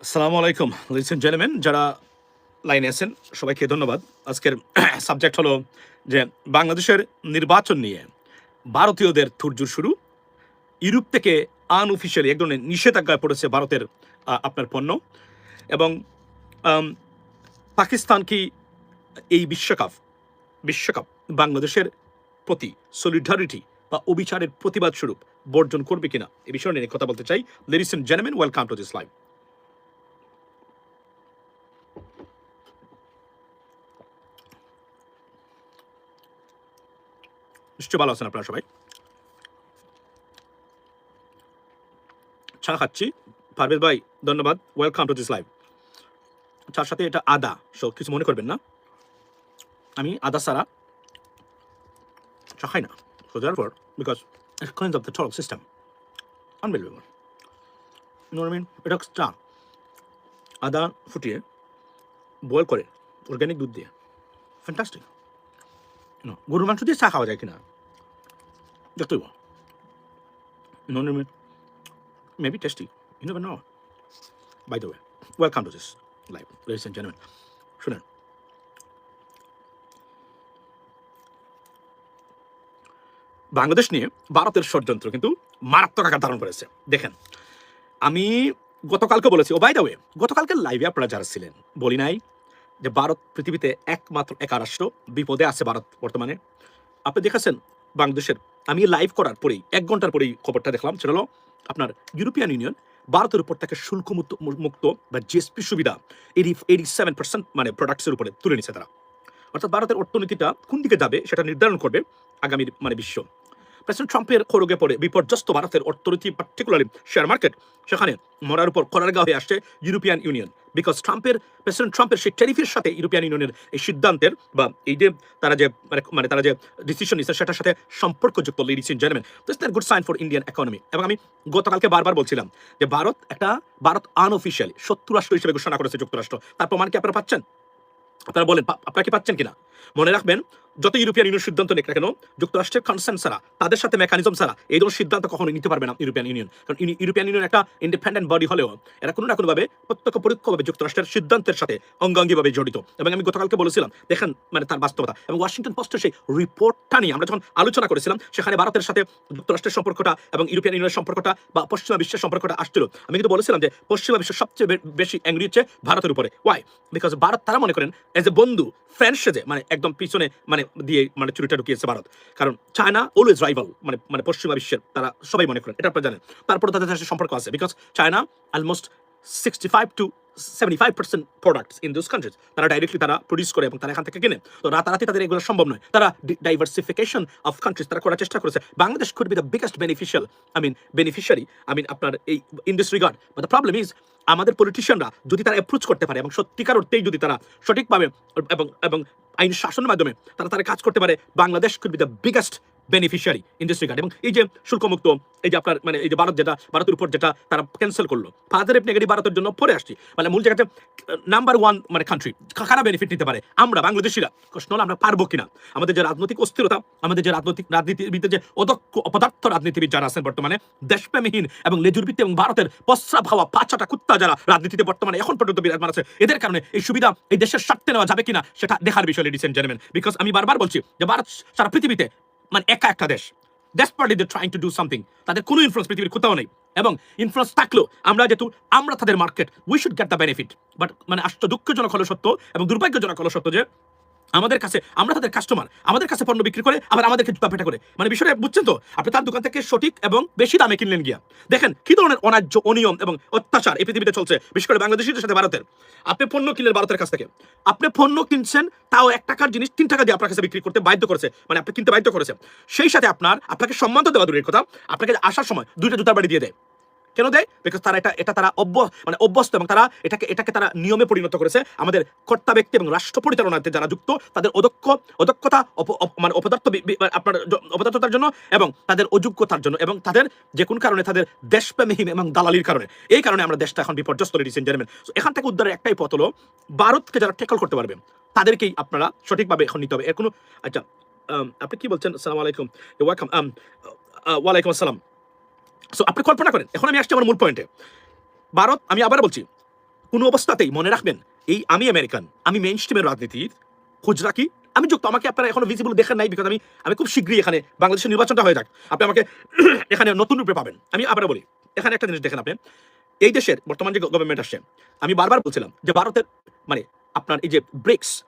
আসসালামু আলাইকুম Leeds and gentleman, যারা লাইনে আছেন সবাইকে ধন্যবাদ। আজকের সাবজেক্ট হলো যে বাংলাদেশের নির্বাচন নিয়ে ভারতীয়দের তোড়জোড় শুরু। ইউরোপ থেকে আনঅফিশিয়ালি এক ধরনের নিষেধাজ্ঞায় পড়েছে ভারতের আপনার পণ্য, এবং আম, পাকিস্তান কি এই বিশ্বকাপ বাংলাদেশের প্রতি সলিডারিটি বা অবিচারের প্রতিবাদ স্বরূপ বর্জন করবে কিনা, এই বিষয় নিয়ে কথা বলতে চাই। Ladies and gentleman, welcome to this live. নিশ্চয় ভালো আছেন আপনারা সবাই। চা খাচ্ছি। পারভেজ ভাই ধন্যবাদ, ওয়েলকাম টু দিস লাইভ। চার সাথে এটা আদা, সো কিছু মনে করবেন না, আমি আদা ছাড়া চা খাই না। So therefore because it cleans up the total system, unbelievable. You know what I mean? এটা চা আদা ফুটিয়ে বয়েল করে অর্গ্যানিক দুধ দিয়ে, ফ্যান্টাস্টিক। গরুর মাংস দিয়ে চা খাওয়া যায় কিনা যতই বল, you know what I mean, maybe tasty, you never know. By the way, welcome to this live ladies and gentleman. শুনেন, বাংলাদেশ নিয়ে ভারতের ষড়যন্ত্র কিন্তু মারাত্মক আকার ধারণ করেছে। দেখেন, আমি গতকালকে বলেছি, ও বাই দ্য ওয়ে, গতকালকে লাইভে আপনারা যারা ছিলেন বলি নাই যে ভারত পৃথিবীতে একমাত্র একা রাষ্ট্র, বিপদে আছে ভারত বর্তমানে। আপনি দেখেছেন বাংলাদেশের, আমি লাইভ করার পরেই 1 ঘন্টার পরেই খবরটা দেখলাম, সেটা হলো আপনার ইউরোপিয়ান ইউনিয়ন ভারতের উপর থেকে শুল্ক মুক্ত বা জিএসপি সুবিধা 87% মানে প্রোডাক্টসের উপরে তুলে নিচ্ছে তারা। অর্থাৎ ভারতের অর্থনীতিটা কোন দিকে যাবে সেটা নির্ধারণ করবে আগামীর মানে বিশ্ব। প্রেসিডেন্ট ট্রাম্পের খড়গে পড়ে বিপর্যস্ত ভারতের অর্থনীতি, পার্টিকুলারলি শেয়ার মার্কেট, সেখানে মরার উপর করারগা হয়ে আসছে ইউরোপিয়ান ইউনিয়ন। বিকজ প্রেসিডেন্ট ট্রাম্পের সেই ট্যারিফের সাথে ইউরোপিয়ান ইউনিয়নের এই সিদ্ধান্তের বা এই যে তারা যে তারা যে ডিসিশন নিচ্ছে সেটার সাথে সম্পর্কযুক্ত। Ladies and gentleman, this is good sign for Indian economy. এবং আমি গতকালকে বারবার বলছিলাম যে ভারত আনঅফিশিয়ালি শত্রু রাষ্ট্র হিসেবে ঘোষণা করেছে যুক্তরাষ্ট্র। তার প্রমাণ কি আপনারা পাচ্ছেন? আপনারা বলেন, আপনারা কি পাচ্ছেন কিনা? মনে রাখবেন, যত ইউরোপিয়ান ইউনিয়ন সিদ্ধান্ত নেক না কেন, যুক্তরাষ্ট্রের কনসেন্ট ছাড়া, তাদের সাথে মেকানিজম ছাড়া এই ধরনের সিদ্ধান্ত কখনোই নিতে পারবে না ইউরোপিয়ান ইউনিয়ন। কারণ ইউরোপিয়ান ইউনিয়ন একটা ইন্ডিপেন্ডেন্ট বডি হলেও এরা কোনো না কোনোভাবে প্রত্যক্ষ পরোক্ষভাবে যুক্তরাষ্ট্রের সিদ্ধান্তের সাথে অঙ্গাঙ্গিভাবে জড়িত। এবং আমি গতকালকে বলেছিলাম, দেখেন মানে তার বাস্তবতা। এবং ওয়াশিংটন পোস্টের সেই রিপোর্টটা নিয়ে আমরা যখন আলোচনা করেছিলাম, সেখানে ভারতের সাথে যুক্তরাষ্ট্রের সম্পর্কটা এবং ইউরোপিয়ান ইউনিয়নের সম্পর্কটা বা পশ্চিমা বিশ্বের সম্পর্কটা আসছিল। আমি কিন্তু বলেছিলাম যে পশ্চিমা বিশ্বের সবচেয়ে বেশি অ্যাংরি হচ্ছে ভারতের উপরে। ওয়াই? বিকজ ভারত, তারা মনে করেন এজ এ বন্ধু, ফ্রেন্ড সেজে মানে একদম পিছনে দিয়ে চুরিটা ঢুকিয়েছে ভারত। কারণ চায়না অলওয়েজ রাইভাল, মানে পশ্চিমা বিশ্বের, তারা সবাই মনে করেন, এটা আপনারা জানেন। তারপরে তাদের সাথে সম্পর্ক আছে, because China almost 65 to 75% products in those countries তারা ডাইরেক্টলি তারা প্রডিউস করে এবং তারা এখান থেকে কেনে। তো রাতারাতি তাদের এগুলো সম্ভব নয়। তারা ডাইভার্সিফিকেশন অফ কান্ট্রিজ তারা করার চেষ্টা করেছে। Bangladesh could be the biggest beneficiary আপনার এই in this regard. But the problem is, আমাদের পলিটিশিয়ানরা যদি তারা অ্যাপ্রোচ করতে পারে এবং সত্যিকার অর্থেই যদি তারা সঠিকভাবে এবং আইন শাসনের মাধ্যমে তারা কাজ করতে পারে, Bangladesh could be the biggest beneficiary in this regard. এবং এই যে শুল্কমুক্ত, এই যে আপনার এই যে ভারতের উপর যেটা তারা ক্যান্সেল করলো, পজিটিভ নেগেটিভ ভারতের জন্য পরে আসছি, মানে মূল জায়গাতে নাম্বার 1 কান্ট্রি কারা বেনিফিট নিতে পারে? আমরা বাংলাদেশিরা। প্রশ্ন হলো আমরা পারবো কিনা। আমাদের যে রাজনৈতিক অস্থিরতা, আমাদের যে রাজনীতিবিদের যে অপদার্থ রাজনীতিবিদ যারা আছেন বর্তমানে, দেশপ্রেমহীন এবং লেজুরভিত্তি এবং ভারতের প্রস্রাব হাওয়া পাঁচাটা কুত্তা যারা রাজনীতিতে বর্তমানে এখন পর্যন্ত বিরাজমান আছে, এদের কারণে এই সুবিধা এই দেশের স্বার্থে নেওয়া যাবে কিনা সেটা দেখার বিষয়, লেডিস এন্ড জেন্টলম্যান। বিকজ আমি বারবার বলছি যে ভারত সারা পৃথিবীতে মানে একা একটা দেশ, desperately they're trying to do something, তাদের কোনো ইনফ্লুয়েন্স পৃথিবীর কোথাও নেই। এবং ইনফ্লুয়েন্স থাকলেও আমরা তাদের market, we should get the benefit. But মানে দুঃখজনক হলো সত্য এবং দুর্ভাগ্যজনক হলো সত্য যে আমাদের কাছে, আমরা তাদের কাস্টমার, আমাদের কাছে পণ্য বিক্রি করে আবার আমাদেরকে জুতা পেটা করে। মানে বিষয়টা বুঝছেন তো? আপনি তার দোকান থেকে সঠিক এবং বেশি দামে কিনলেন গিয়া, দেখেন কি ধরনের অন্যায্য, অনিয়ম এবং অত্যাচার এই পৃথিবীতে চলছে, বিশেষ করে বাংলাদেশিদের সাথে ভারতের। আপনি পণ্য কিনলেন ভারতের কাছ থেকে, আপনি পণ্য কিনছেন, তাও 1 টাকার জিনিস 3 টাকা দিয়ে আপনার কাছে বিক্রি করতে বাধ্য করেছে, মানে আপনি কিনতে বাধ্য করেছে। সেই সাথে আপনাকে সম্মান তো দেওয়া দূরের কথা, আপনাকে আসার সময় 2টা জুতার বাড়ি দিয়ে দেয়। কেন দেয়? বিকজ তারা এটা তারা অভ্যস্ত এবং তারা এটাকে তারা নিয়মে পরিণত করেছে। আমাদের কর্তা ব্যক্তি এবং রাষ্ট্র পরিচালনাতে যারা যুক্ত, তাদের অদক্ষতা মানে আপনার অপদার্থতার জন্য এবং তাদের অযোগ্যতার জন্য এবং তাদের যে কোন কারণে তাদের দেশপ্রেমহীন এবং দালালির কারণে, এই কারণে আমরা দেশটা এখন বিপর্যস্ত, লেডিস এন্ড জেন্টলম্যান। এখান থেকে উদ্ধারের একটাই পথ হলো, ভারতকে যারা ট্যাকল করতে পারবে তাদেরকেই আপনারা সঠিকভাবে এখন নিতে হবে। এর কোনো আচ্ছা, আপনি কি বলছেন? আসসালামু আলাইকুম, ওয়েলকাম। ওয়ালাইকুম আসসালাম। সো আপনি কল্পনা করেন, এখন আমি আসছি আমার মূল পয়েন্টে। ভারত, আমি আবার বলছি, কোনো অবস্থাতেই মনে রাখবেন, এই আমি আমেরিকান, আমি মেইন স্ট্রিমের রাজনীতির খোঁজ রাখি, আমি যুক্ত। আমাকে আপনারা এখনো ভিজিবল দেখেন নাই, বিকজ আমি খুব শীঘ্রই এখানে বাংলাদেশের নির্বাচনটা হয়ে যাক, আপনি আমাকে এখানে নতুন রূপে পাবেন। আমি আবার বলি, এখানে একটা জিনিস দেখেন আপনি, এই দেশের বর্তমান যে গভর্নমেন্ট আসছে, আমি বারবার বলছিলাম যে ভারতের মানে আপনার এই যে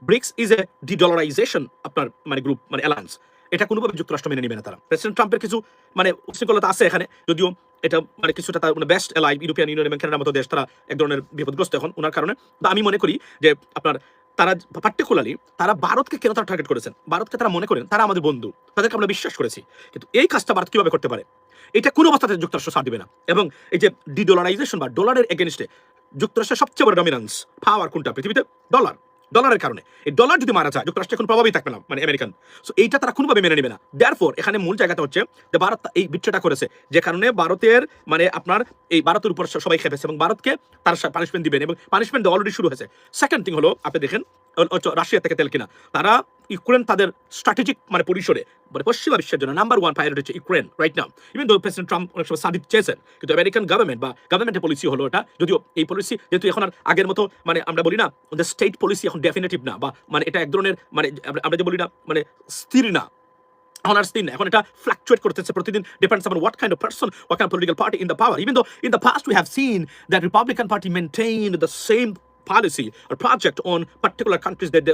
ব্রিক্স ইজ এ ডিডলারাইজেশন আপনার মানে গ্রুপ মানে অ্যালায়েন্স, এটা কোনোভাবে যুক্তরাষ্ট্র মেনে নেবে না। তারা প্রেসিডেন্ট ট্রাম্পের কিছু মানে উচ্ছৃঙ্খলতা আছে এখানে, যদিও এটা মানে কিছুটা তার মানে বেস্ট এলাই ইউরোপিয়ান ইউনিয়ন এবং কানাডার মতো দেশ, তারা এক ধরনের বিপদগ্রস্ত এখন ওনার কারণে। তো আমি মনে করি যে আপনার তারা পার্টিকুলারলি তারা ভারতকে কেন তারা টার্গেট করেছেন, ভারতকে তারা মনে করেন তারা আমাদের বন্ধু, তাদেরকে আমরা বিশ্বাস করেছি, কিন্তু এই কাজটা ভারত কিভাবে করতে পারে এটা কোনো অবস্থাতে যুক্তরাষ্ট্র ছাড় দিবে না। এবং এই যে ডিডলারাইজেশন বা ডলারের এগেনস্টে যুক্তরাষ্ট্রের সবচেয়ে বড় ডমিনেন্স পাওয়ার কোনটা পৃথিবীতে? ডলারের কারণে। এই ডলার যদি মারা যায় যুক্তরাষ্ট্র এখন প্রভাবই থাকবে না মানে আমেরিকান। সো এইটা তারা কোনোভাবে মেনে নেবে না। দেয়ারফর এখানে মূল জায়গাটা হচ্ছে যে ভারত এই বিট্রেটা করেছে, যে কারণে ভারতের মানে আপনার এই ভারতের উপর সবাই খেপেছে এবং ভারতকে তারা পানিশমেন্ট দিবেন এবং পানিশমেন্ট অলরেডি শুরু হয়েছে। সেকেন্ড থিং হলো আপনি দেখেন রাশিয়া থেকে তেল কিনা, তারা ইউক্রেন তাদের স্ট্র্যাটেজিক মানে পরিসরে মানে পশ্চিমা বিশ্বের জন্য নাম্বার 1 প্রায়োরিটি হচ্ছে Ukraine right now. Even though president Trump অনেক সময় সাদিত চেয়েছেন, কিন্তু আমেরিকান গভর্নমেন্ট বা গভর্নমেন্টের পলিসি হলো এটা, যদিও এই পলিসি যেহেতু এখন আর আগের মতো মানে আমরা বলি না স্টেট পলিসি এখন ডেফিনেটিভ না, বা মানে এটা এক ধরনের মানে আমরা যে বলি না মানে স্থির না, এখন এটা fluctuate করতেছে প্রতিদিন, depends upon what kind of person, what kind of political party in the power. Even though in the past we have seen that Republican Party maintained the same policy or project on particular countries that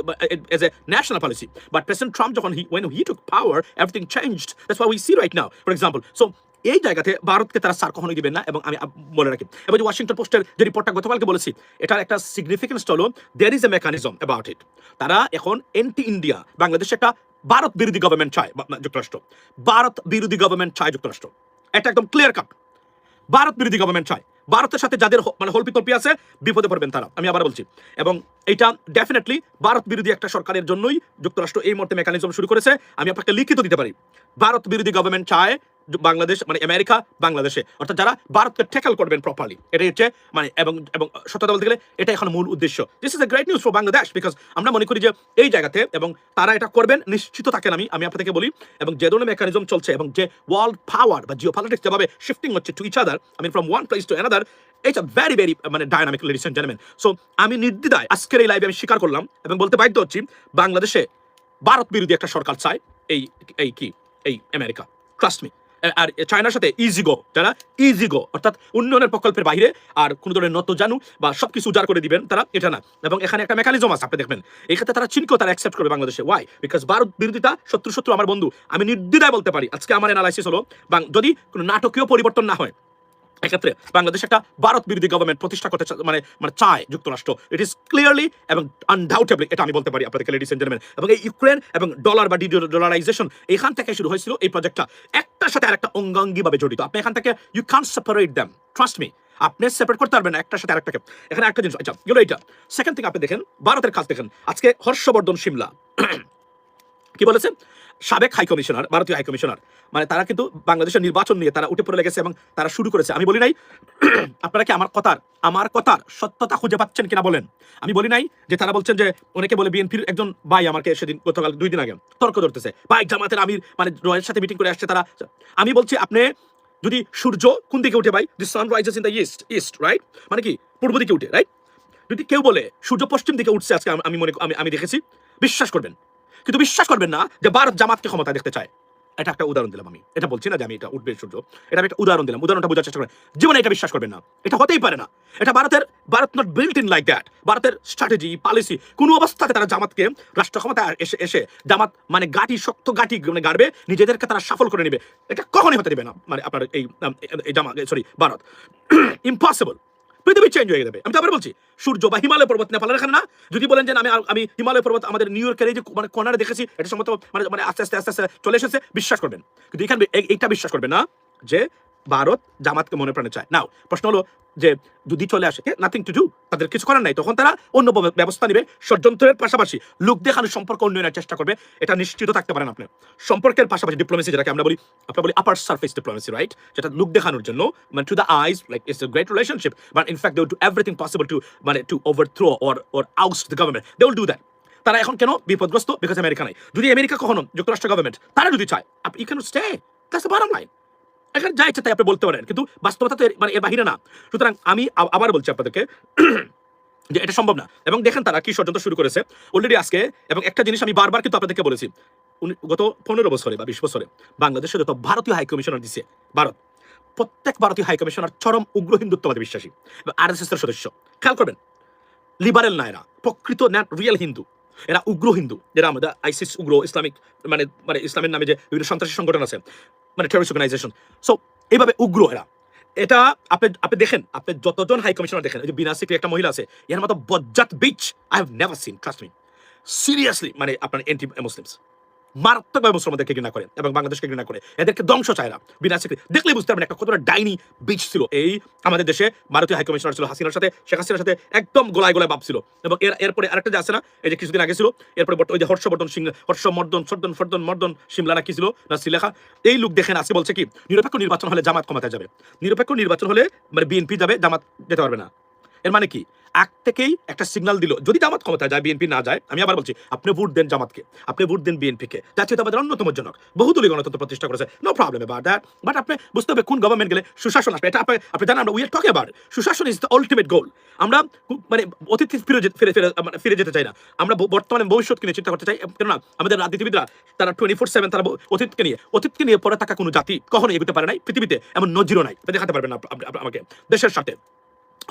as a national policy, but President Trump when he took power, everything changed. That's what we see right now, for example. So এই জায়গাতে ভারতকে তারা সার কখনোই দিবেন না। এবং আমি বলে রাখি, এবং যে ওয়াশিংটন পোস্টের যে রিপোর্টটা গতকালকে বলেছি, এটার একটা সিগনিফিকেন্স হলো there is a mechanism about it. তারা এখন এন্টি ইন্ডিয়া, বাংলাদেশে একটা ভারত বিরোধী গভর্নমেন্ট চায় যুক্তরাষ্ট্র, ভারত বিরোধী গভর্নমেন্ট চায় যুক্তরাষ্ট্র, এটা একদম ক্লিয়ার কাট। ভারত বিরোধী গভর্নমেন্ট চায়, ভারতের সাথে যাদের মানে হলপিতল্পি আছে বিপদে পড়বেন তারা, আমি আবার বলছি। এবং এটা ডেফিনেটলি ভারত বিরোধী একটা সরকারের জন্যই যুক্তরাষ্ট্র এই মুহূর্তে মেকানিজম শুরু করেছে। আমি আপনাকে লিখিত দিতে পারি, ভারত বিরোধী গভর্নমেন্ট চায় বাংলাদেশ মানে আমেরিকা বাংলাদেশে, অর্থাৎ যারা ভারতকে ট্যাকল করবেন প্রপারলি, এটাই হচ্ছে মানে এবং এবং সত্যতা বলতে গেলে এটা এখন মূল উদ্দেশ্য। This is a great news for Bangladesh, because আমরা মনে করি যে এই জায়গাতে এবং তারা এটা করবেন নিশ্চিত থাকেন। আমি আপনাদেরকে বলি, এবং যে ধরনের মেকানিজম চলছে এবং যে ওয়ার্ল্ড পাওয়ার বা জিও পলিটিক্স যেভাবে শিফটিং হচ্ছে to each other, I mean from one place to another, it's a very মানে dynamic, ladies and gentleman. So আমি নির্দ্বিধায় আজকের এই লাইভে আমি স্বীকার করলাম এবং বলতে বাধ্য হচ্ছি, বাংলাদেশে ভারত বিরোধী একটা সরকার চায় এই আমেরিকা, ট্রাস্ট মি। আর চায়নার সাথে ইজিগো, যারা ইজিগো অর্থাৎ উন্নয়নের প্রকল্পের বাইরে আর কোন ধরনের নত জানু বা সবকিছু উজাড় করে দিবেন তারা, এটা না। এবং এখানে একটা মেকানিজম আছে, আপনি দেখবেন এই ক্ষেত্রে তারা চীনকেও তারা অ্যাকসেপ্ট করবে বাংলাদেশে। ওয়াই? বিকজ ভারত বিরোধিতা শত্রু আমার বন্ধু। আমি নির্দ্বিধায় বলতে পারি, আজকে আমার অ্যানালাইসিস হলো, যদি কোনো নাটকীয় পরিবর্তন না হয়, এক্ষেত্রে বাংলাদেশ একটা ভারত বিরোধী গভর্নমেন্ট প্রতিষ্ঠা করতে মানে চায় যুক্তরাষ্ট্র। ইট ইজ ক্লিয়ারলি এবং আনডাউটেবলি, এটা আমি বলতে পারি আপনাদেরকে, লেডিস এন্ড জেন্টলম্যান। এবং এই ইউক্রেন এবং ডলার বা ডলারাইজেশন এখান থেকে শুরু হয়েছিল। এই প্রজেক্টটা একটার সাথে আরেকটা অঙ্গাঙ্গিভাবে জড়িত। আপনি এখান থেকে you can separate them, trust me, আপনি সেপারেট করতে পারবেন না একটার সাথে আরেকটাকে। এখানে একটা জিনিস, আচ্ছা গেল এইটা। সেকেন্ড থিং আপনি দেখেন ভারতের কাজ দেখেন, আজকে হর্ষবর্ধন সিমলা কি বলেছেন, সাবেক হাই কমিশনার, ভারতীয় হাই কমিশনার, মানে তারা কিন্তু বাংলাদেশের নির্বাচন নিয়ে তারা উঠে পড়ে লেগেছে এবং তারা শুরু করেছে। আমি বলি নাই আপনারা কি আমার কথার সত্যতা খুঁজে পাচ্ছেন কিনা বলেন। আমি বলি নাই যে তারা বলছেন যে অনেকে বলে বিএনপির একজন ভাই আমাকে সেদিন গতকাল 2 দিন আগে তর্ক ধরতেছে, ভাই জামাতের আমির মানে রয়ের সাথে মিটিং করে আসছে তারা। আমি বলছি আপনি যদি সূর্য কোন দিকে উঠে ভাই, the sun rises in the east right, মানে কি পূর্ব দিকে উঠে রাইট। যদি কেউ বলে সূর্য পশ্চিম দিকে উঠছে আজকে, আমি দেখেছি, বিশ্বাস করবেন। কিন্তু বিশ্বাস করবেন না যে ভারত জামাতকে ক্ষমতা দেখতে চায়। এটা একটা উদাহরণ দিলাম, আমি এটা বলছি না যে আমি এটা উঠবে সূর্য, এটা আমি একটা উদাহরণ দিলাম, উদাহরণটা বোঝার চেষ্টা করেন। জীবনে এটা বিশ্বাস করবেন না, এটা হতেই পারে না। এটা Bharat not built in like that. ভারতের স্ট্র্যাটেজি পলিসি কোনো অবস্থাতে তারা জামাতকে রাষ্ট্র ক্ষমতা এসে জামাত মানে শক্ত গাঁটি মানে গাড়বে, নিজেদেরকে তারা সফল করে নেবে, এটা কখনই হতে দেবে না। মানে আপনার এই ভারত ইম্পসিবল। পৃথিবী চেঞ্জ হয়ে যাবে। আমি তো আবার বলছি, সূর্য বা হিমালয় পর্বত নেপালের এখানে না। যদি বলেন যে আমি হিমালয় পর্বত আমাদের নিউ ইয়র্কের এই যে মানে কর্নারে দেখেছি, এটা সম্ভবত মানে আস্তে আস্তে চলে এসেছে, বিশ্বাস করবেন। কিন্তু এখানে এইটা বিশ্বাস করবেন না যে ভারত জামাতকে মনে প্রাণে চায়। নাও প্রশ্ন হলো যে যদি চলে আসে, নাথিং টু ডু, তাদের কিছু করার নাই, তখন তারা অন্য ব্যবস্থা নেবে। ষড়যন্ত্রের পাশাপাশি লোক দেখানোর সম্পর্ক উন্নয়নের চেষ্টা করবে, এটা নিশ্চিত থাকতে পারেন আপনি। সম্পর্কের পাশাপাশি ডিপ্লোমেসি, যেটাকে আমরা বলি আপার সারফেস ডিপ্লোমেসি রাইট, যেটা লোক দেখানোর জন্য মানে to the eyes like it's a great relationship, but in fact they will do everything possible to overthrow or oust the government, they will do that. তারা এখন কেন বিপদগ্রস্ত? বিকজ আমেরিকা নাই। যদি আমেরিকা কখনো যুক্তরাষ্ট্র গভর্নমেন্ট তারা যদি চায়, you can stay, that's the bottom line. এখানে যা ইচ্ছা তাই আপনি বলতে পারেন, কিন্তু বাস্তবতা তো মানে এর বাহিরে না। সুতরাং আমি আবার বলছি আপনাদেরকে, যে এটা সম্ভব না। এবং দেখেন তারা কি ষড়যন্ত্র শুরু করেছে অলরেডি আজকে। এবং একটা জিনিস আমি বারবার কিন্তু আপনাদেরকে বলেছি, গত 15 বছরে বা 20 বছরে বাংলাদেশে যত ভারতীয় হাই কমিশনার দিচ্ছে ভারত, প্রত্যেক ভারতীয় হাই কমিশনার চরম উগ্র হিন্দুত্ববাদী বিশ্বাসী এবং আরএসএস এর সদস্য। খেয়াল করবেন, লিবারেল না, এরা প্রকৃত রিয়েল হিন্দু, এরা উগ্র হিন্দু, যেটা আমাদের আইসিস উগ্র ইসলামিক মানে মানে ইসলামের নামে যে বিভিন্ন সন্ত্রাসী সংগঠন আছে, মানে টেররিস্ট অর্গানাইজেশন। সো এইভাবে উগ্র এরা। এটা আপনি আপনি দেখেন, আপনি যতজন হাই কমিশনার দেখেন, ওই যে বিনা সিকরি একটা মহিলা আছে, এর মতো বজ্জাত beach I have never seen, trust me, seriously. মানে আপনার এন্টি মুসলিমস মারাত্মকভাবে মুসলমানদেরকে ঘৃণা করেন এবং বাংলাদেশকে ঘৃণা করে, এদেরকে ধ্বংস চায় না। বিনা সিকরি দেখলেই বুঝতে পারবেন একটা কতটা ডাইনি বিচ ছিল এই আমাদের দেশে। ভারতীয় হাই কমিশনার ছিল হাসিনার সাথে, শেখ হাসিনার সাথে একদম গোলায় গোলায় ভাব ছিল। এবং এরপরে আরেকটা যে আছে না, এই যে কিছুদিন আগে ছিল, এরপরে ওই যে হর্ষবর্ধন সিমলা না কি ছিল না শ্রীলেখা, এই লোক দেখেন আজকে বলছে কি নিরপেক্ষ নির্বাচন হলে জামাত ক্ষমতায় যাবে, নিরপেক্ষ নির্বাচন হলে মানে বিএনপি যাবে, জামাত যেতে পারবে না। এর মানে কি, আগ থেকেই একটা সিগন্যাল দিল যদি জামাত ক্ষমতায় যায় বিএনপি না যায়, আমি আবার বলছি আপনি ভোট দেন জামাতকে, আপনি ভোট দেন বিএনপিকে, যাচ্ছে তো আমাদের অন্যতম জনক, বহুদলীয় গণতন্ত্র প্রতিষ্ঠা করেছে, no problem about that. But আপনি বুঝতে হবে কোন গভর্নমেন্ট গেলে সুশাসন আসবে। এটা আপনি জানেন, আমরা উই আর টকিং অ্যাবাউট সুশাসন ইজ দ্য আলটিমেট গোল। আমরা মানে অতীত ফিরে যেতে চাই না, আমরা বর্তমানে ভবিষ্যৎকে নিয়ে চিন্তা করতে চাই। কেননা আমাদের রাজনীতিবিদরা তারা 24/7 তারা অতীতকে নিয়ে পরে থাকা কোনো জাতি কখনো এগোতে পারে নাই পৃথিবীতে, এমন নজিরও নাই, দেখাতে পারবেন না আমাকে দেশের সাথে।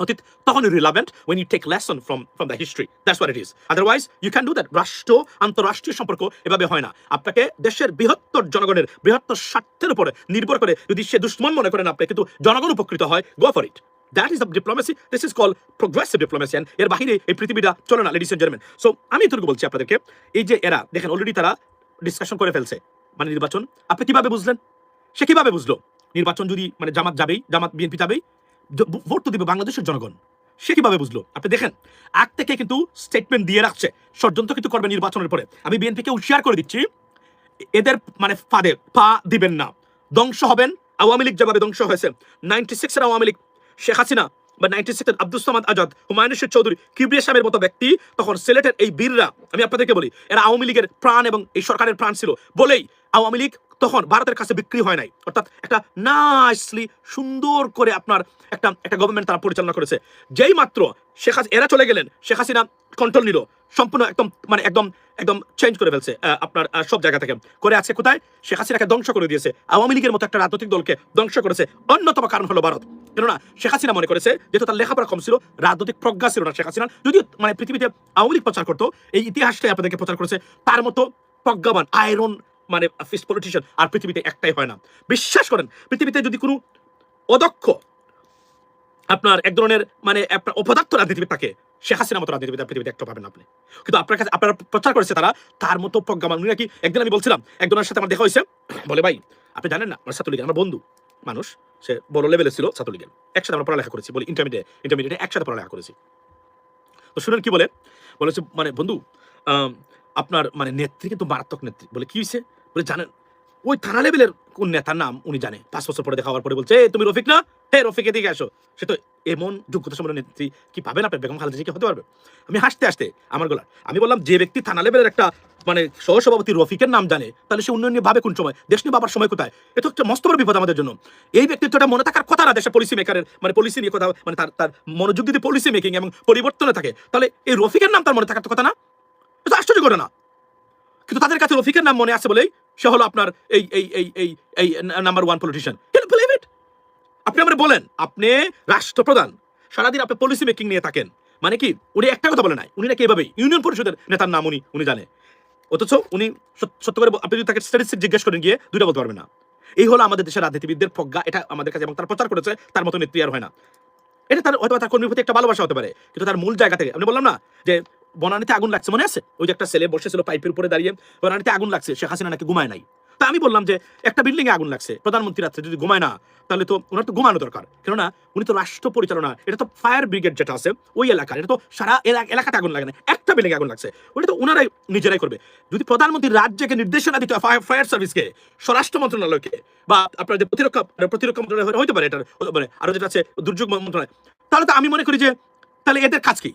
অতীত তখনই relevant when you take lesson from the history, that's what it is, otherwise you can do that। রাষ্ট্র আন্তঃরাষ্ট্রীয় সম্পর্ক এভাবে হয় না। আপনাকে দেশের বৃহত্তর জনগণের বৃহত্তর স্বার্থের উপরে নির্ভর করে যদি সে দুশ্মন মনে করেন আপনি, কিন্তু জনগণ উপকৃত হয়, go for it, that is the diplomacy, this is called progressive diplomacy, and এর বাহিরে এই পৃথিবীটা চলে না, ladies and gentlemen। সো আমি এতটুকু বলছি আপনাদেরকে, এই যে এরা দেখেন অলরেডি তারা ডিসকাশন করে ফেলছে মানে নির্বাচন। আপনি কিভাবে বুঝলেন, সে কিভাবে বুঝলো নির্বাচন যদি মানে জামাত যাবেই, জামাত বিএনপি যাবেই, ভোট তো দিবে বাংলাদেশের জনগণ, সে কিভাবে বুঝলো? আপনি দেখেন আগ থেকে কিন্তু স্টেটমেন্ট দিয়ে রাখছে ষড়যন্ত্র কিন্তু করবে নির্বাচনের পরে। আমি বিএনপিকে হুঁশিয়ার করে দিচ্ছি, এদের মানে ফাঁদে পা দিবেন না, ধ্বংস হবেন। আওয়ামী লীগ যেভাবে ধ্বংস হয়েছে, 96 এর আওয়ামী লীগ, শেখ হাসিনা বা 96 এর আব্দুল সামাদ আজাদ, হুমায়ুন রশিদ চৌধুরী, কিবরিয়া সাহেবের মতো ব্যক্তি, তখন সিলেটের এই বীররা, আমি আপনাদেরকে বলি এরা আওয়ামী লীগের প্রাণ এবং এই সরকারের প্রাণ ছিল বলেই আওয়ামী লীগ তখন ভারতের কাছে বিক্রি হয় নাই। অর্থাৎ একটা নাইসলি সুন্দর করে আপনার একটা গভর্নমেন্ট তারা পরিচালনা করেছে। যেই মাত্র এরা চলে গেলেন, শেখ হাসিনা কন্ট্রোল নিল সম্পূর্ণ, একদম চেঞ্জ করে ফেলছে আপনার সব জায়গা থেকে করে আছে কোথায়, শেখ হাসিনাকে ধ্বংস করে দিয়েছে, আওয়ামী লীগের মতো একটা রাজনৈতিক দলকে ধ্বংস করেছে। অন্যতম কারণ হলো ভারত। কেননা শেখ হাসিনা মনে করেছে যেহেতু তার লেখাপড়া কম ছিল, রাজনৈতিক প্রজ্ঞা ছিল না শেখ হাসিনা, যদিও মানে পৃথিবীতে আওয়ামী লীগ প্রচার করতো, এই ইতিহাসটাই আপনাদেরকে প্রচার করেছে, তার মতো প্রজ্ঞাবান আয়রন মানে ফিস্ট পলিটিশিয়ান আর পৃথিবীতে একটাই হয় না। বিশ্বাস করেন, পৃথিবীতে যদি কোনো অদক্ষ আপনার এক ধরনের মানে অপদার্থ রাজনীতিবিদ থাকে, শেখ হাসিনার মতো রাজনীতিবিদ পৃথিবীতে একটা পাবেন আপনি। কিন্তু আপনার কাছে আপনারা প্রচার করেছে তারা তার মতো প্রজ্ঞামান উনি নাকি। একদিন আমি বলছিলাম একজনের সাথে আমার দেখা হয়েছে, বলে ভাই আপনি জানেন না আমার ছাত্রলীগের আমার বন্ধু মানুষ, সে বড় লেভেলে ছিল ছাত্রলীগের, একসাথে আমরা পড়ালেখা করেছি, বলি ইন্টারমিডিয়েটে একসাথে পড়ালেখা করেছি। তো শুনেন কি বলেছে মানে বন্ধু আপনার মানে নেত্রী কিন্তু মারাত্মক নেত্রী। বলে কি হয়েছে, বলে জানেন ওই থানা লেভেলের কোন নেতার নাম উনি জানে, 5 বছর পরে দেখা হওয়ার পরে বলছে তুমি রফিক না, হ্যাঁ রফিক এদিকে আসো। সে তো এমন যোগ্যতা সম্পন্ন নেত্রী কি পাবেন আপনি, বেগম খালেদা জিয়া কি হতে পারবে? আমি হাসতে আমার গলা, আমি বললাম যে ব্যক্তি থানা লেভেলের একটা মানে সহসভাপতি রফিকের নাম জানে, তাহলে সে উন্নয়ন নিয়ে ভাবে কোন সময়, দেশ নিয়ে ভাবার সময় কোথায়? এটা একটা মস্ত বড় বিপদ আমাদের জন্য। এই ব্যক্তিত্বটা মনে থাকার কথা না দেশের পলিসি মেকারের, মানে পলিসি নিয়ে কথা, মানে তার মনোযোগ যদি পলিসি মেকিং এবং পরিবর্তনে থাকে, তাহলে এই রফিকের নাম তার মনে থাকার কথা না? এটা আশ্চর্য করে না? কিন্তু তাদের কাছে রফিকের নাম মনে আছে বলেই সে হলো আপনার এই number 1 politician. Can you believe it? আপনি আমারে বলেন, আপনি রাষ্ট্রপ্রধান, সারাদিন আপনি পলিসি মেকিং নিয়ে থাকেন, মানে কি উনি একটা কথা বলে নাই, উনি নাকি এভাবেই ইউনিয়ন পরিষদের নেতার নাম উনি জানে, অথচ উনি সত্য করে আপনি যদি তাকে স্ট্যাটিস্টিক জিজ্ঞেস করেন গিয়ে দুইটা বলতে পারবেন না। এই হলো আমাদের দেশের রাজনীতিবিদদের প্রজ্ঞা, এটা আমাদের কাছে, এবং তার প্রচার করেছে তার মতো নেত্রী আর হয় না। এটা তার হয়তো তার কর্মীর প্রতি একটা ভালোবাসা হতে পারে, কিন্তু তার মূল জায়গা থেকে, আমি বললাম না যে বনানীতে আগুন লাগছে মনে আছে, ওই যে একটা ছেলে বসেছিল পাইপের উপরে দাঁড়িয়ে, বনানীতে আগুন লাগছে, শেখ হাসিনা নাকি ঘুমায় নাই। তা আমি বললাম যে একটা বিল্ডিং এ আগুন লাগছে, প্রধানমন্ত্রী রাত্রে যদি ঘুমায় না, তাহলে তো ওনার তো ঘুমানো দরকার, কেননা উনি তো রাষ্ট্র পরিচালনা, এটা তো ফায়ার ব্রিগেড যেটা আছে ওই এলাকার, এটা তো সারা এলাকাতে আগুন লাগে না, একটা বিল্ডিং এ আগুন লাগছে, ওটা তো ওনারাই নিজেরাই করবে। যদি প্রধানমন্ত্রী রাজ্যকে নির্দেশনা দিতে হয় ফায়ার সার্ভিসকে, স্বরাষ্ট্র মন্ত্রণালয়কে, বা আপনার যে প্রতিরক্ষা মন্ত্রণালয় হইতে পারে, এটার মানে আরো যেটা আছে দুর্যোগ মন্ত্রণালয়, তাহলে তো আমি মনে করি যে তাহলে এদের কাজ কি?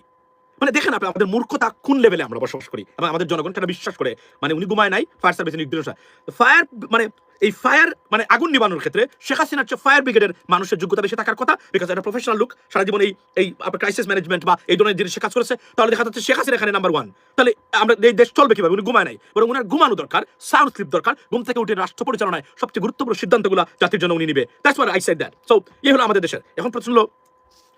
মানে দেখেন আপনি আমাদের মূর্খতা কোন লেভেলে আমরা বসবাস করি, এবং আমাদের জনগণ সেটা বিশ্বাস করে, মানে উনি ঘুমায় নাই, ফায়ার সার্ভিসের নির্দেশনা, ফায়ার মানে এই ফায়ার মানে আগুন নিবানোর ক্ষেত্রে শেখ হাসিনার চেয়ে ফায়ার ব্রিগেডের মানুষের যোগ্যতা বেশি থাকার কথা, বিকজ একটা প্রফেশনাল লোক সারা জীবন এই ক্রাইসিস ম্যানেজমেন্ট বা এই ধরনের জিনিসে কাজ করেছে। তাহলে দেখা যাচ্ছে শেখ হাসিনা এখানে নাম্বার ওয়ান। তাহলে আমরা এই দেশ চলবে কিভাবে? উনি ঘুমায় নাই, বরং উনার ঘুমানো দরকার, সাউন্ড স্লিপ দরকার। ঘুম থেকে উঠে রাষ্ট্র পরিচালনায় সবচেয়ে গুরুত্বপূর্ণ সিদ্ধান্তগুলো জাতির জন্য উনি নিবে। That's what I said that. So এই হলো আমাদের দেশের এখন প্রশ্ন হলো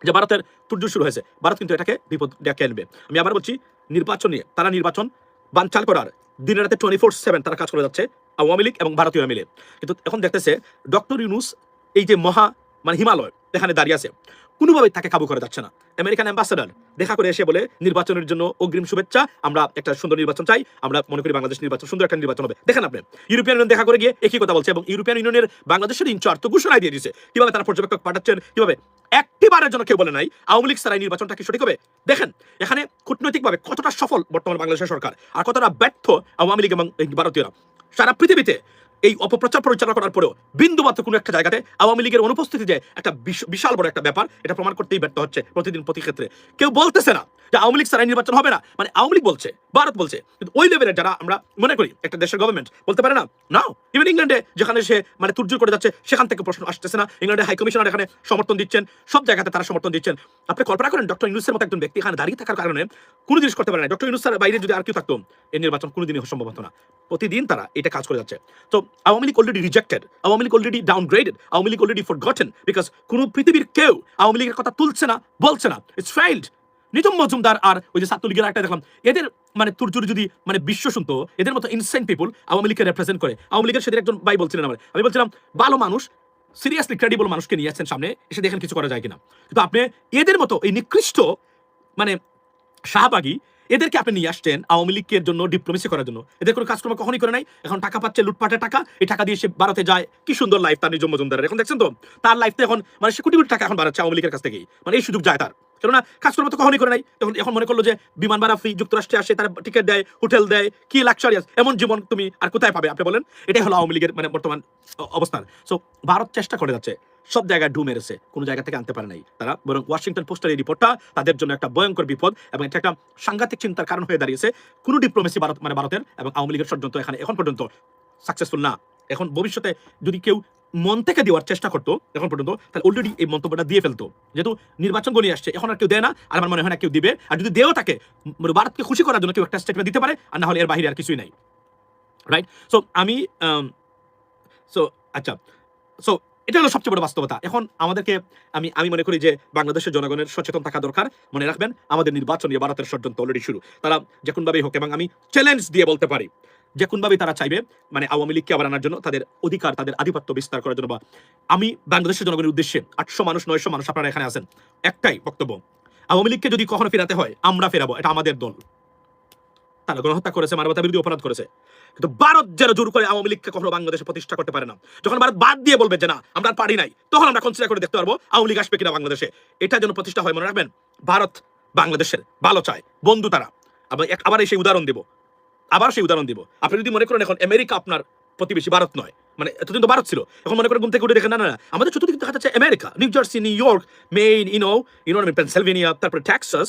যে ভারতের তুর্য শুরু হয়েছে, ভারত কিন্তু এটাকে বিপদ ডেকে আনবে। আমি আবার বলছি, নির্বাচন নিয়ে তারা নির্বাচন বানচাল করার দিনে রাতে 24/7 তারা কাজ করে যাচ্ছে, আওয়ামী লীগ এবং ভারতীয়রা মিলে। কিন্তু এখন দেখতেছে ডক্টর ইউনূস এই যে মানে হিমালয় এখানে দাঁড়িয়ে আছে, কোনোভাবেই তাকে কাবু করা যাচ্ছে না। আমেরিকান অ্যাম্বাসেডর দেখা করে এসে বলে নির্বাচনের জন্য অগ্রিম শুভেচ্ছা, আমরা একটা সুন্দর নির্বাচন চাই, আমরা মনে করি বাংলাদেশ নির্বাচন সুন্দর একটা নির্বাচন হবে। দেখেন আপনি ইউরোপিয়ান ইউনিয়ন দেখা করে গিয়ে একই কথা বলছে, এবং ইউরোপিয়ান ইউনিয়নের বাংলাদেশের ইনচার্জ তো ঘোষণায় দিয়ে দিয়েছে কিভাবে তারা পর্যবেক্ষক পাঠাচ্ছেন, কিভাবে একটিবারের জন্য কেউ বলে নাই আওয়ামী লীগ ছাড়া নির্বাচনটা কি সঠিক হবে। দেখেন এখানে কূটনৈতিকভাবে কতটা সফল বর্তমান বাংলাদেশের সরকার আর কতটা ব্যর্থ আওয়ামী লীগ এবং ভারতীয়রা। সারা পৃথিবীতে এই অপপ্রচার পরিচালনা করার পরেও বিন্দুমাত্র কোনো একটা জায়গাতে আওয়ামী লীগের অনুপস্থিতি যে একটা বিশাল বড় একটা ব্যাপার, এটা প্রমাণ করতেই ব্যর্থ হচ্ছে প্রতিদিন প্রতি ক্ষেত্রে। কেউ বলতেছে না যে আওয়ামী লীগ ছাড়া নির্বাচন হবে না, মানে আওয়ামী লীগ বলছে, ভারত বলছে, কিন্তু ওই লেভেলের যারা আমরা মনে করি একটা দেশের গভর্নমেন্ট বলতে পারে না। নাও ইভেন ইংল্যান্ডে যেখানে সে মানে তুর্জুর করে যাচ্ছে সেখান থেকে প্রশ্ন আসতেছে না, ইংল্যান্ডের হাই কমিশনার এখানে সমর্থন দিচ্ছেন, সব জায়গাতে তারা সমর্থন দিচ্ছেন। আপনি কল্পনা করেন ডক্টর ইউনূসের মতো একজন ব্যক্তি এখানে দাঁড়িয়ে থাকার কারণে কোনো জিনিস করতে পারে না। ডক্টর ইউনূসের বাইরে যদি আর কেউ থাকতো এই নির্বাচন কোনোদিনই সম্ভব হতো না। প্রতিদিন তারা এটা কাজ করে যাচ্ছে। তো Awami League already rejected, Awami League already downgraded, Awami League already forgotten, because কোনো পৃথিবীর কেউ আওয়ামী লীগের কথা তুলছে না, বলছে না। It's failed. নিজাম মজুমদার আর ওই যে ছাত্রলীগের একটা দেখলাম, এদের মানে তুর্জুরি যদি মানে বিশ্ব শুনতো, এদের মতো ইনসেন্ট পিপুল আওয়ামী লীগকে রিপ্রেজেন্ট করে। আওয়ামী লীগের সেদিন একজন ভাই বলছিলেন আমার, আমি বলছিলাম ভালো মানুষ সিরিয়াসলি ক্রেডিবল মানুষকে নিয়ে আসছেন সামনে, এসে দেখেন কিছু করা যায় কিনা। কিন্তু আপনি এদের মতো এই নিকৃষ্ট মানে শাহবাগী এদেরকে আপনি নিয়ে আসছেন আওয়ামী লীগের জন্য ডিপ্লোমেসি করার জন্য। এদের কোনো কাজকর্ম কখনই করে নাই, এখন টাকা পাচ্ছে, লুটপাটের টাকা, এই টাকা দিয়ে সে ভারতে যায়, কি সুন্দর লাইফ তার নিজাম মজুমদারের। এখন দেখছেন তো তার লাইফতে এখন মানে সে কোটি কোটি টাকা এখন বাড়াচ্ছে আওয়ামী লীগের কাছ থেকেই, মানে এই সুযোগ যায় তার, কেননা কাজকর্ম তো কখনই করে নাই। এখন মনে করলো যে বিমান ভাড়া ফ্রি, যুক্তরাষ্ট্রে আসে, তারা টিকিট দেয়, হোটেল দেয়, কি লাক্সারিয়াস, এমন জীবন তুমি আর কোথায় পাবে আপনি বলেন? এটাই হলো আওয়ামী লীগের মানে বর্তমান অবস্থান। সো ভারত চেষ্টা করে যাচ্ছে, সব জায়গায় ডু মেরেছে, কোনো জায়গা থেকে আনতে পারে নাই তারা, বরং ওয়াশিংটন পোস্টের এই রিপোর্টটা তাদের জন্য একটা ভয়ঙ্কর বিপদ এবং এটা একটা সাংঘাতিক চিন্তার কারণ হয়ে দাঁড়িয়েছে। কোনো ডিপ্লোমেসি ভারতের এবং আওয়ামী লীগের ষড়যন্ত্র এখানে এখন পর্যন্ত সাকসেসফুল না। এখন ভবিষ্যতে যদি কেউ মন থেকে দেওয়ার চেষ্টা করতো এখন পর্যন্ত, তাহলে অলরেডি এই মন্তব্যটা দিয়ে ফেলতো। যেহেতু নির্বাচন গনিয়ে আসছে, এখন আর কেউ দেয় না, আর আমার মনে হয় না কেউ দিবে। আর যদি দেও থাকে ভারতকে খুশি করার জন্য কেউ একটা স্টেটমেন্ট দিতে পারে, আর না হলে এর বাইরে আর কিছুই নাই। রাইট? সো আমি আচ্ছা, সো এটা হলো সবচেয়ে বড় বাস্তবতা। এখন আমাদেরকে আমি মনে করি যে বাংলাদেশের জনগণের সচেতন থাকা দরকার। মনে রাখবেন আমাদের নির্বাচন নিয়ে ভারতের ষড়যন্ত্র অলরেডি শুরু। তারা যে কোনভাবেই হোক, এবং আমি চ্যালেঞ্জ দিয়ে বলতে পারি যে কোনভাবেই তারা চাইবে মানে আওয়ামী লীগকে আবার আনার জন্য, তাদের অধিকার, তাদের আধিপত্য বিস্তার করার জন্য। বা আমি বাংলাদেশের জনগণের উদ্দেশ্যে 800 মানুষ 900 মানুষ আপনারা এখানে আছেন, একটাই বক্তব্য, আওয়ামী লীগকে যদি কখনো ফেরাতে হয় আমরা ফেরাবো, এটা আমাদের দল। তারা গণহত্যা করেছে, মানবতা বিরোধী অপরাধ করেছে, কিন্তু ভারত যেন জোর করে আওয়ামী লীগকে কখনো বাংলাদেশে প্রতিষ্ঠা করতে পারে না। যখন ভারত বাদ দিয়ে বলবে যে না আমরা আর পারি নাই, তখন আমরা কনসিডার করে দেখতে পারবো আওয়ামী লীগ আসবে কিনা বাংলাদেশে। এটা যেন প্রতিষ্ঠা হয়, মনে রাখবেন ভারত বাংলাদেশের ভালো চায়, বন্ধু তারা। আবার সেই উদাহরণ দিব, আপনি যদি মনে করেন এখন আমেরিকা আপনার প্রতিবেশী, ভারত নয়, মানে এতদিন তো ভারত ছিল, এখন মনে করেন ঘুম থেকে উঠে দেখেন না না আমাদের চতুর্দিকে দেখা যাচ্ছে America, New Jersey, New York, Maine, Pennsylvania, তারপরে Texas,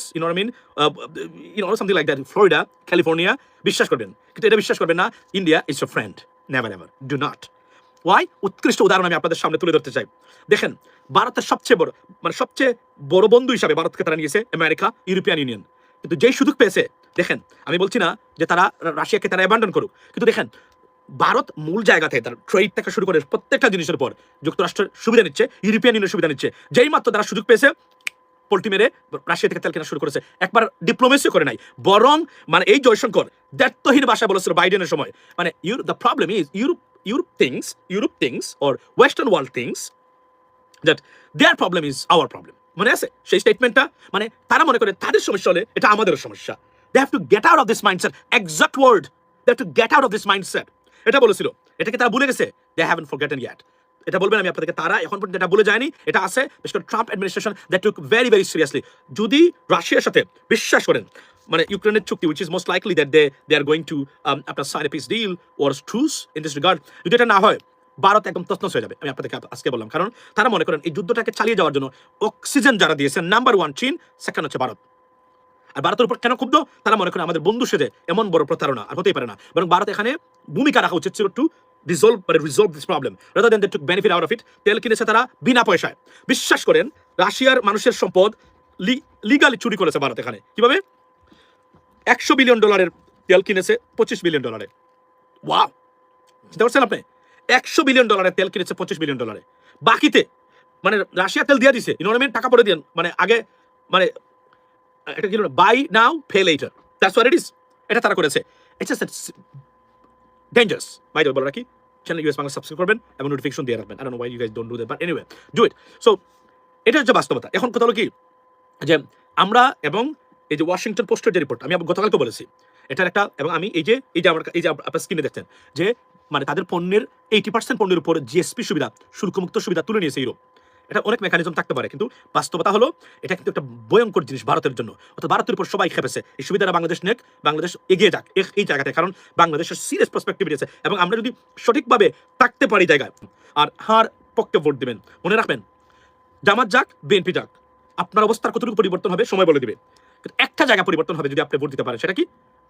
something like that, Florida, California. বিশ্বাস করবেন, কিন্তু এটা বিশ্বাস করবেন না, India is your friend, never ever, do not. Why? উৎকৃষ্ট উদাহরণ আমি আপনাদের সামনে তুলে ধরতে চাই। দেখেন ভারতের সবচেয়ে বড় বন্ধু হিসাবে ভারতকে তারা নিয়েছে আমেরিকা, ইউরোপিয়ান ইউনিয়ন। কিন্তু যেই সুযোগ পেয়েছে, দেখেন আমি বলছি না যে তারা রাশিয়াকে তারা অ্যাবান্ডন করুক, কিন্তু দেখেন ভারত মূল জায়গাতে তার ট্রেড থেকে শুরু করে প্রত্যেকটা জিনিসের পর যুক্তরাষ্ট্রের সুবিধা নিচ্ছে, ইউরোপিয়ান ইউনিয়নের সুবিধা নিচ্ছে। যেই মাত্র তারা সুযোগ পেয়েছে পোল্ট্রি মেরে রাশিয়া থেকে তেল কেনা শুরু করেছে, একবার ডিপ্লোমেসি করে নাই, বরং মানে এই জয়শঙ্কর দ্ব্যর্থহীন ভাষায় বলেছিল বাইডেনের সময়, মানে the problem is Europe things or western world things that their problem is our problem. মনে আছে সেই স্টেটমেন্টটা? মানে তারা মনে করে তাদের সমস্যা হলে এটা আমাদেরও সমস্যা। They have to get out of this mindset, exact word, they have to get out of this mindset. এটা বলেছিল, এটাকে তারা ভুলে গেছে, দে হ্যাভেন্ট ফরগেটেন ইয়েট। এটা বলবেন আমি আপনাদেরকে, তারা এখন পর্যন্ত এটা বলে যায়নি, এটা আছে। বিশেষ করে Trump administration that took very very seriously. যদি রাশিয়ার সাথে বিশ্বাস করেন মানে ইউক্রেনের চুক্তি, which is most likely that they are going to আপনার sign a peace deal or truce in this regard, যদি এটা না হয় ভারত একদম তছনছ হয়ে যাবে। আমি আপনাদেরকে আজকে বললাম, কারণ তারা মনে করেন এই যুদ্ধটাকে চালিয়ে যাওয়ার জন্য অক্সিজেন যারা দিয়েছেন নাম্বার 1 চীন, সেকেন্ড হচ্ছে ভারত। আর ভারতের উপর কেন ক্ষুব্ধ? তারা মনে করেন আমাদের বন্ধু সেজে এমন বড় প্রতারণা আর হতেই পারে না, বরং ভারত এখানে ভূমিকা রাখা উচিত ছিল two resolve this problem rather than they took benefit out of it. তেল কিনেছে তারা বিনা পয়সায়। বিশ্বাস করেন রাশিয়ার মানুষের সম্পদ লিগালি চুরি করেছে ভারত এখানে। কিভাবে? $100 বিলিয়ন তেল কিনেছে $25 বিলিয়ন। ওয়াও, চিন্তা করছেন আপনি? $100 বিলিয়ন তেল কিনেছে $25 বিলিয়ন। বাকিতে মানে রাশিয়া তেল দিয়ে দিছে, টাকা পরে দিয়ে, মানে আগে, মানে এটা কি buy now pay later, that's what it is. এটা তারা করেছে। It's just dangerous. By the way বলে রাখি, চ্যানেল ইউএস বাংলা সাবস্ক্রাইব করবেন এবং নোটিফিকেশন দিয়ে রাখবেন। I don't know why you guys don't do that, but anyway do it. So এটা হচ্ছে বাস্তবতা। এখন কথা হলো কি যে আমরা, এবং এই যে ওয়াশিংটন পোস্টের যে রিপোর্ট আমি গতকালকে বলেছি, এটার একটা, এবং আমি এই যে আপনার স্ক্রিনে দেখছেন যে মানে তাদের পণ্যের 80% পণ্যের উপর জিএসপি সুবিধা, শুল্কমুক্ত সুবিধা তুলে নিয়েছে ইউরোপ। এটা অনেক মেকানিজম থাকতে পারে, কিন্তু বাস্তবতা হলো এটা কিন্তু একটা ভয়ঙ্কর জিনিস ভারতের জন্য। অর্থাৎ ভারতের উপর সবাই খেপেছে এই সুবিধাটা বাংলাদেশ নেক, বাংলাদেশ এগিয়ে যাক এই জায়গাতে, কারণ বাংলাদেশের সিরিয়াস পার্সপেক্টিভ আছে। এবং আমরা যদি সঠিকভাবে থাকতে পারি জায়গায়, আর হার পক্ষে ভোট দেবেন, মনে রাখবেন জামাত যাক বিএনপি যাক, আপনার অবস্থার কতটুকু পরিবর্তন হবে সময় বলে দিবে। কিন্তু একটা জায়গা পরিবর্তন হবে যদি আপনি ভোট দিতে পারেন, সেটা কি?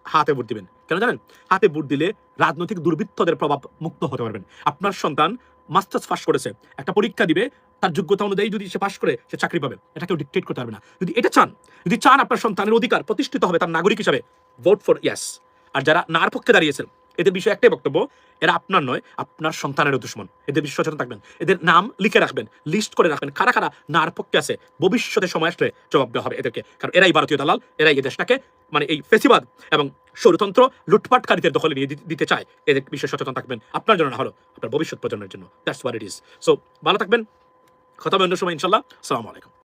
হাতে ভোট দিবেন। কেন জানেন? হাতে ভোট দিলে রাজনৈতিক দুর্বৃত্তদের প্রভাব মুক্ত হতে পারবেন। আপনার সন্তান মাস্টার্স পাস করেছে, একটা পরীক্ষা দিবে, তার যোগ্যতা অনুযায়ী যদি সে পাস করে সে চাকরি পাবে, এটা কেউ ডিকটেট করতে পারবে না। যদি এটা চান, যদি চান আপনার সন্তানের অধিকার প্রতিষ্ঠিত হবে তার নাগরিক হিসাবে, ভোট ফর ইয়েস। আর যারা নার পক্ষে দাঁড়িয়েছেন, এদের বিষয়ে একটাই বক্তব্য, এরা আপনার নয়, আপনার সন্তানের দুশ্মন। এদের বিষয়ে সচেতন থাকবেন, এদের নাম লিখে রাখবেন, লিস্ট করে রাখবেন, কারা কারা নার পক্ষে আছে। ভবিষ্যতে সময় আসলে জবাব দেওয়া হবে এদেরকে, কারণ এরাই ভারতীয় দালাল, এরাই এই দেশটাকে মানে এই ফেসিবাদ এবং স্বৈরতন্ত্র লুটপাটকারীদের দখলে নিয়ে দিতে চায়। এদের বিষয়ে সচেতন থাকবেন, আপনার জন্য না হলো আপনার ভবিষ্যৎ প্রজন্মের জন্য। That's what it is. So ভালো থাকবেন, কথা হবে অন্য সময় ইনশাল্লাহ। আসসালামু আলাইকুম।